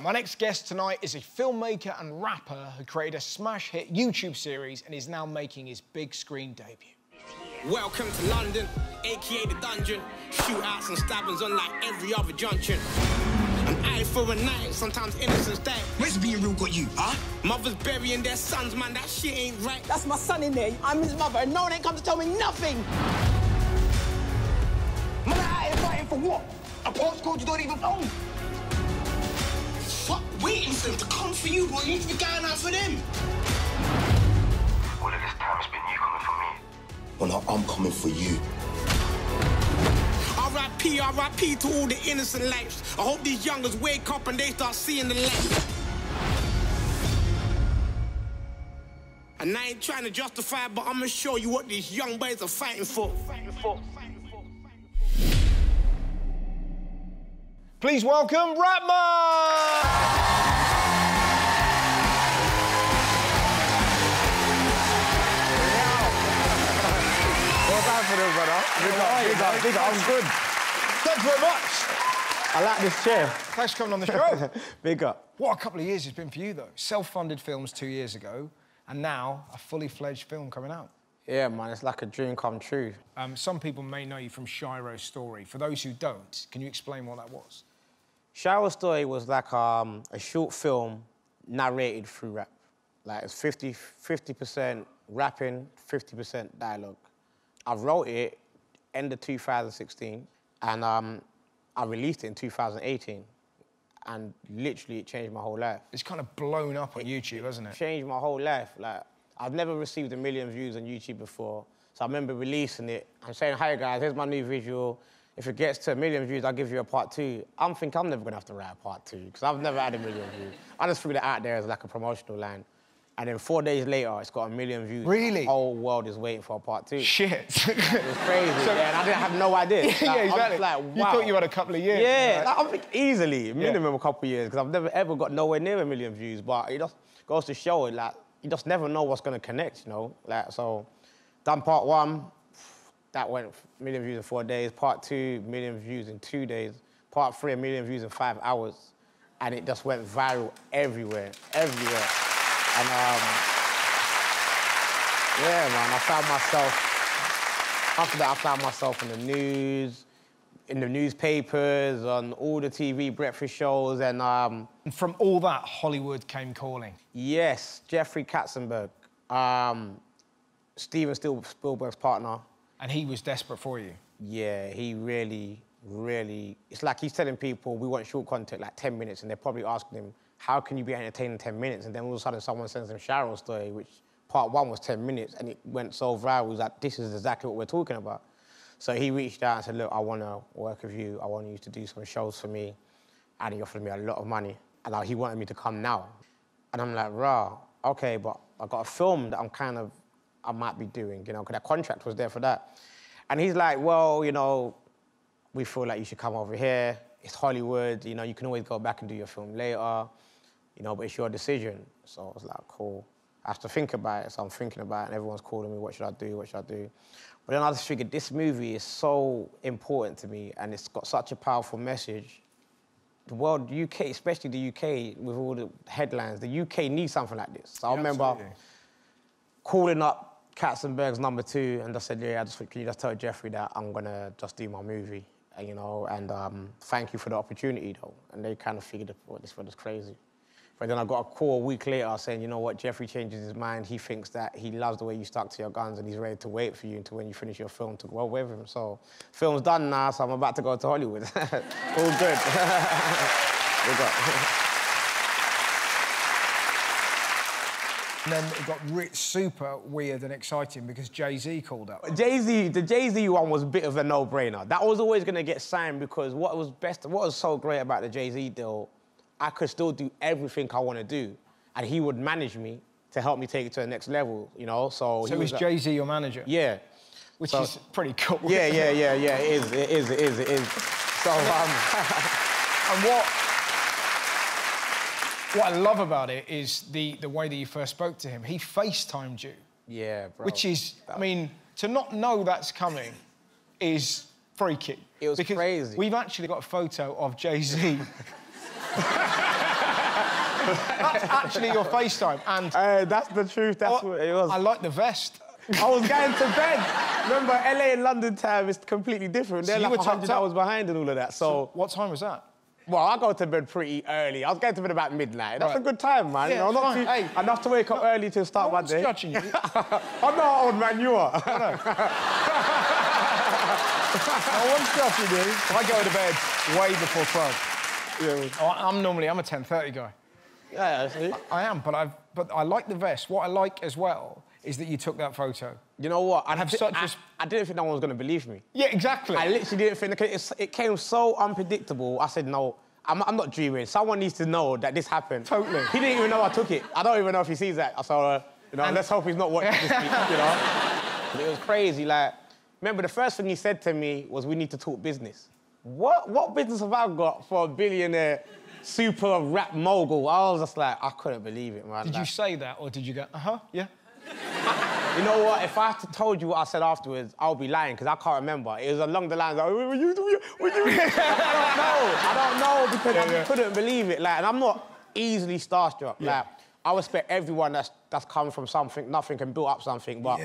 My next guest tonight is a filmmaker and rapper who created a smash hit YouTube series and is now making his big screen debut. Welcome to London, aka the dungeon. Shootouts and stabbings on like every other junction. An eye for a night, sometimes innocence die. Where's being real got you, huh? Mothers burying their sons, man, that shit ain't right. That's my son in there. I'm his mother, and no one ain't come to tell me nothing. Man, out here fighting for what? A postcode you don't even own? Fuck waiting for them to come for you, boy. You need to be going out for them. All of this time it's been you coming for me. Well, now I'm coming for you. R.I.P., R.I.P. to all the innocent lives. I hope these youngers wake up and they start seeing the light. And I ain't trying to justify, but I'ma show you what these young boys are fighting for. Please welcome Rapman! Brother. Big up, I'm good. Thanks very much. I like this chair. Thanks for coming on the show. Big up. What a couple of years it's been for you, though. Self-funded films 2 years ago, and now a fully-fledged film coming out. Yeah, man, it's like a dream come true. Some people may know you from Shiro's Story. For those who don't, can you explain what that was? Shiro's Story was like a short film narrated through rap. Like, it's 50% rapping, 50% dialogue. I wrote it end of 2016, and I released it in 2018, and literally it changed my whole life. It's kind of blown up on YouTube, hasn't it? Changed my whole life. Like, I've never received 1 million views on YouTube before, so I remember releasing it. I'm saying, "Hi guys, here's my new visual. If it gets to 1 million views, I'll give you a part 2. I'm thinking I'm never gonna have to write a part 2, because I've never had 1 million views. I just threw that out there as like a promotional line. And then 4 days later, it's got 1 million views. Really? The whole world is waiting for a part 2. Shit. It was crazy, yeah, and I didn't have no idea. Like, yeah, exactly. I was like, wow. You thought you had a couple of years. Yeah, right? like, I think easily, minimum a couple of years, because I've never ever got nowhere near 1 million views, but it just goes to show, like, you just never know what's gonna connect, you know? Like, so, done part 1, that went 1 million views in 4 days, part 2, 1 million views in 2 days, part 3, 1 million views in 5 hours, and it just went viral everywhere. And, yeah, man, I found myself, after that, I found myself in the news, in the newspapers, on all the TV breakfast shows, and from all that, Hollywood came calling. yes, Jeffrey Katzenberg, Steven Spielberg's partner. And he was desperate for you. Yeah, he really, it's like he's telling people, we want short content, like 10 minutes, and they're probably asking him, how can you be entertained in 10 minutes? And then all of a sudden, someone sends him Shiro's Story, which part 1 was 10 minutes, and it went so viral. He was like, this is exactly what we're talking about. So he reached out and said, look, I want to work with you. I want you to do some shows for me. And he offered me a lot of money. And he wanted me to come now. And I'm like, rah, okay, but I got a film that I might be doing, you know, because that contract was there for that. And he's like, well, you know, we feel like you should come over here. It's Hollywood, you know, you can always go back and do your film later, you know, but it's your decision. So I was like, cool. I have to think about it, so I'm thinking about it, and everyone's calling me, what should I do, what should I do? But then I just figured this movie is so important to me, and it's got such a powerful message. The world, the UK, especially the UK, with all the headlines, the UK needs something like this. So I remember calling up Katzenberg's number 2, and I said, yeah, can you just tell Jeffrey that I'm gonna just do my movie, and, you know, and thank you for the opportunity, though. And they kind of figured, well, this was crazy. But then I got a call a week later saying, you know what, Jeffrey changes his mind. He thinks that he loves the way you stuck to your guns, and he's ready to wait for you until when you finish your film to go with him. So, film's done now, so I'm about to go to Hollywood. All good. And then it got super weird and exciting because Jay-Z called up. The Jay-Z one was a bit of a no-brainer. That was always gonna get signed because what was so great about the Jay-Z deal, I could still do everything I want to do, and he would manage me to help me take it to the next level, you know? So is Jay-Z your manager? Yeah. Which is pretty cool. Yeah, it is. So, and what I love about it is the way that you first spoke to him. He FaceTimed you. Yeah, bro. Which is, I mean, to not know that's coming is freaky. It was crazy. We've actually got a photo of Jay-Z. That's actually your FaceTime. And that's the truth. That's what it was. I like the vest. I was going to bed. Remember, LA and London time is completely different. They're So you like were 100 tucked up? hours behind and all of that. So, What time was that? well, I go to bed pretty early. I was going to bed about midnight. That's Right. a good time, man. Yeah, you know, not fine. too, Hey. enough to wake up early to start No my one's day. judging you. I'm not old man, you are. No one's judging you. I go to bed way before 12. Yeah. I'm a 10:30 guy. Yeah, see? I am, but I like the vest. What I like as well is that you took that photo. You know what? I didn't think no one was going to believe me. Yeah, exactly. I literally didn't think... It came so unpredictable. I said, no, I'm not dreaming. Someone needs to know that this happened. Totally. He didn't even know I took it. I don't even know if he sees that. So, let's hope he's not watching this week, you know? But it was crazy, like... Remember, the first thing he said to me was, we need to talk business. What business have I got for a billionaire super rap mogul? I was just like, I couldn't believe it, man. Did you say that, or did you go, yeah? You know what? If I had to told you what I said afterwards, I'll be lying, because I can't remember. It was along the lines of, I don't know, because I couldn't believe it. Like, and I'm not easily starstruck. Yeah. Like, I respect everyone that's come from something, nothing, and built up something, but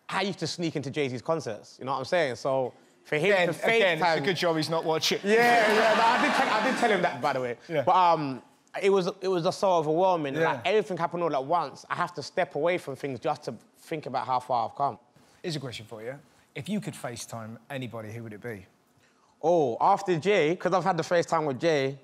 I used to sneak into Jay-Z's concerts, you know what I'm saying? So for him to FaceTime... Again, it's a good job he's not watching. Yeah, no, I did tell him that, by the way. Yeah. But it was just so overwhelming. Yeah. Like, everything happened all at once. I have to step away from things just to think about how far I've come. Here's a question for you. If you could FaceTime anybody, who would it be? Oh, after Jay, because I've had the FaceTime with Jay,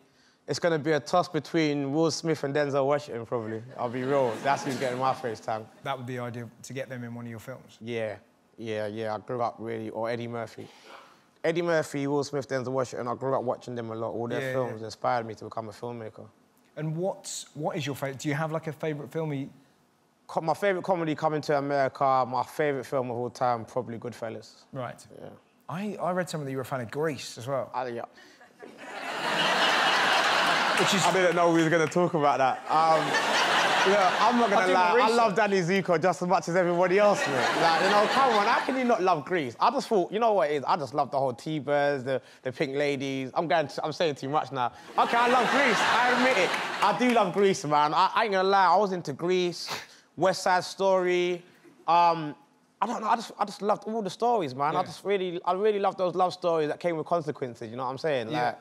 it's going to be a toss between Will Smith and Denzel Washington, probably. I'll be real. That's who's getting my FaceTime. That would be ideal to get them in one of your films. Yeah. I grew up really... Or Eddie Murphy. Eddie Murphy, Will Smith, Denzel Washington, I grew up watching them a lot. All their films inspired me to become a filmmaker. And what is your favourite... Do you have, like, a favourite film? My favourite comedy, Coming to America. My favourite film of all time, probably Goodfellas. Right. Yeah. I read something that you were a fan of Grease as well. Yeah. Which is... I didn't know we were going to talk about that. I'm not going to lie. I love Danny Zuko just as much as everybody else, man. Like, come on, how can you not love Grease? I just thought, you know what it is? I just love the whole T-Birds, the pink ladies. I'm saying too much now. OK, I love Grease. I admit it. I do love Grease, man. I ain't going to lie. I was into Grease, West Side Story. I don't know. I just loved all the stories, man. Yeah. I really loved those love stories that came with consequences. You know what I'm saying? Yeah.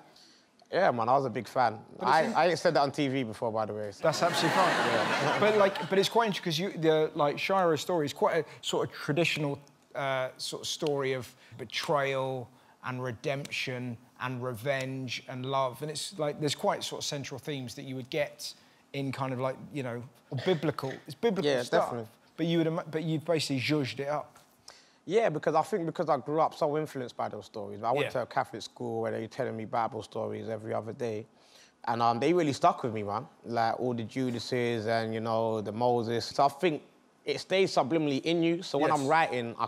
Yeah, man, I was a big fan. I ain't said that on TV before, by the way. So. That's absolutely fine. Yeah. but it's quite interesting because Shira's story is quite a sort of traditional sort of story of betrayal and redemption and revenge and love, and it's like there's quite sort of central themes that you would get in kind of like biblical. It's biblical stuff. Definitely. But you've basically zhuzhed it up. Yeah, because I grew up so influenced by those stories. I went to a Catholic school where they were telling me Bible stories every other day. And they really stuck with me, man. Like all the Judases and, the Moses. So I think it stays subliminally in you. So when I'm writing, I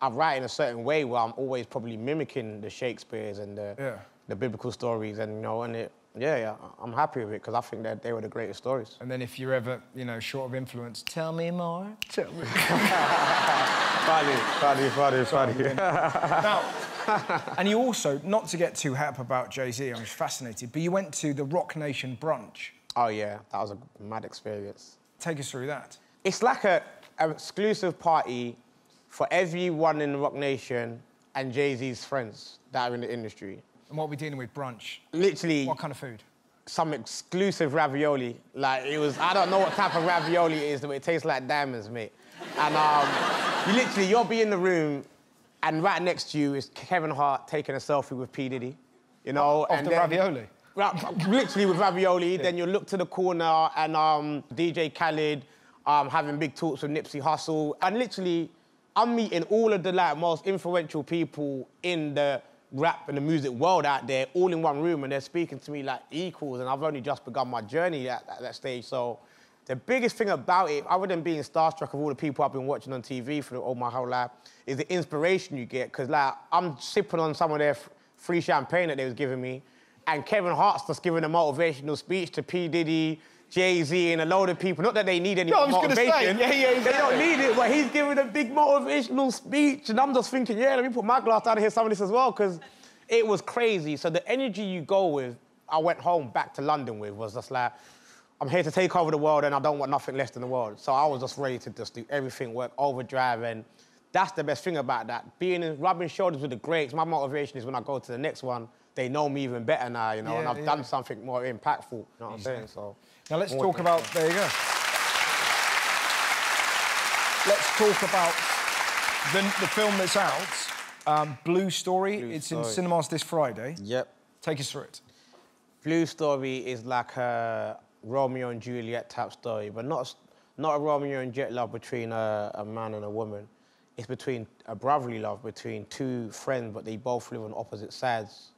write in a certain way where I'm always probably mimicking the Shakespeares and the biblical stories. And, I'm happy with it because I think that they were the greatest stories. And then if you're ever, short of influence, tell me more. Tell me. Funny. Now, and you also, not to get too happy about Jay-Z, I'm just fascinated, but you went to the Roc Nation brunch. Oh, yeah, that was a mad experience. Take us through that. It's like an exclusive party for everyone in the Roc Nation and Jay-Z's friends that are in the industry. And what are we dealing with, brunch? Literally... What kind of food? Some exclusive ravioli. Like, I don't know what type of ravioli it is, but it tastes like diamonds, mate. And you'll be in the room, and right next to you is Kevin Hart taking a selfie with P. Diddy, ravioli? Literally with ravioli. Yeah. Then you'll look to the corner, and DJ Khaled having big talks with Nipsey Hussle. And literally, I'm meeting all of the most influential people in the rap and the music world out there all in one room, and they're speaking to me like equals, and I've only just begun my journey at that stage. So the biggest thing about it, other than being starstruck of all the people I've been watching on TV for all my whole life, is the inspiration you get, because I'm sipping on some of their free champagne that they was giving me, and Kevin Hart's just giving a motivational speech to P. Diddy, Jay-Z, and a load of people. Not that they need any motivation. They don't need it, but he's giving a big motivational speech, and I'm just thinking, let me put my glass down and hear some of this as well, because it was crazy. So the energy you go with, I went home back to London with, was just like, I'm here to take over the world and I don't want nothing less than the world. So I was just ready to just do everything, work overdrive, and that's the best thing about that. Rubbing shoulders with the greats, my motivation is when I go to the next one, they know me even better now, you know, and I've done something more impactful, you know what I'm saying? So now let's talk about, there you go. Let's talk about the film that's out, Blue Story. It's in cinemas this Friday. Yep. Take us through it. Blue Story is like a Romeo and Juliet type story, but not a Romeo and Juliet love between a man and a woman. It's between a brotherly love between two friends, but they both live on opposite sides.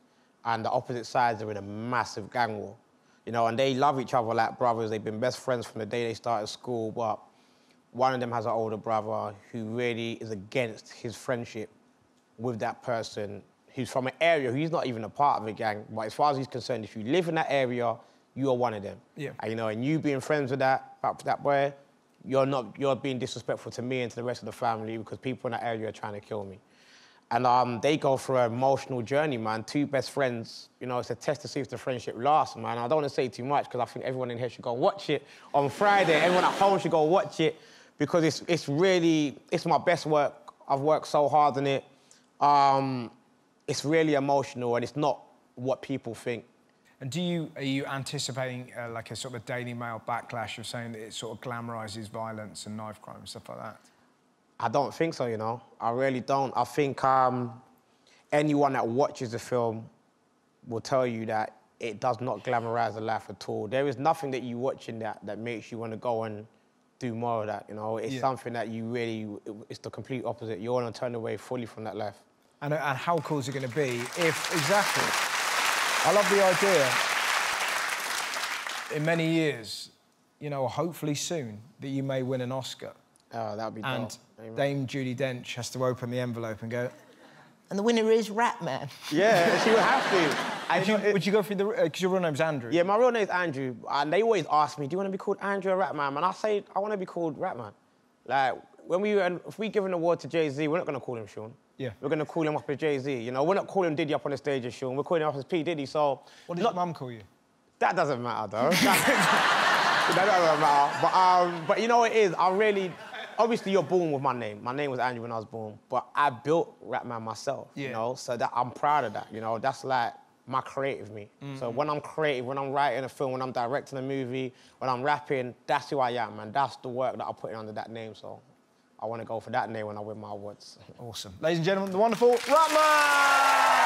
And the opposite sides are in a massive gang war. You know, and they love each other like brothers. They've been best friends from the day they started school, but one of them has an older brother who really is against his friendship with that person who's from an area who's not even a part of a gang, but as far as he's concerned, if you live in that area, you are one of them. Yeah. And, you know, and you being friends with that boy, you're being disrespectful to me and to the rest of the family because people in that area are trying to kill me. And they go through an emotional journey, man. Two best friends, you know, it's a test to see if the friendship lasts, man. I don't want to say too much because I think everyone in here should go watch it on Friday. Everyone at home should go watch it because it's my best work. I've worked so hard on it. It's really emotional and it's not what people think. And are you anticipating like a sort of Daily Mail backlash of saying that it sort of glamorises violence and knife crime and stuff like that? I don't think so, you know. I really don't. I think anyone that watches the film will tell you that it does not glamorise the life at all. There is nothing that you watch in that makes you want to go and do more of that, you know. It's something that it's the complete opposite. You want to turn away fully from that life. And how cool is it going to be if, exactly, I love the idea, in many years, you know, hopefully soon, that you may win an Oscar. Oh, that'd be dope. And Dame Judi Dench has to open the envelope and go, and the winner is Rapman. Yeah, she would have to. Would you go for because your real name's Andrew? Yeah, my real name's Andrew, and they always ask me, do you want to be called Andrew or Rapman? And I say, I want to be called Rapman. Like, if we give an award to Jay-Z, we're not going to call him Sean. Yeah. We're going to call him up as Jay-Z, you know? We're not calling Diddy up on the stage as Sean, we're calling him up as P. Diddy, so... What did your mum call you? That doesn't matter, though. That doesn't matter. But you know what it is? Obviously, you're born with my name. My name was Andrew when I was born, but I built Rapman myself, you know? So I'm proud of that, you know? That's like my creative me. So when I'm creative, when I'm writing a film, when I'm directing a movie, when I'm rapping, that's who I am, and that's the work that I put in under that name, so I want to go for that name when I win my awards. Awesome. Ladies and gentlemen, the wonderful Rapman!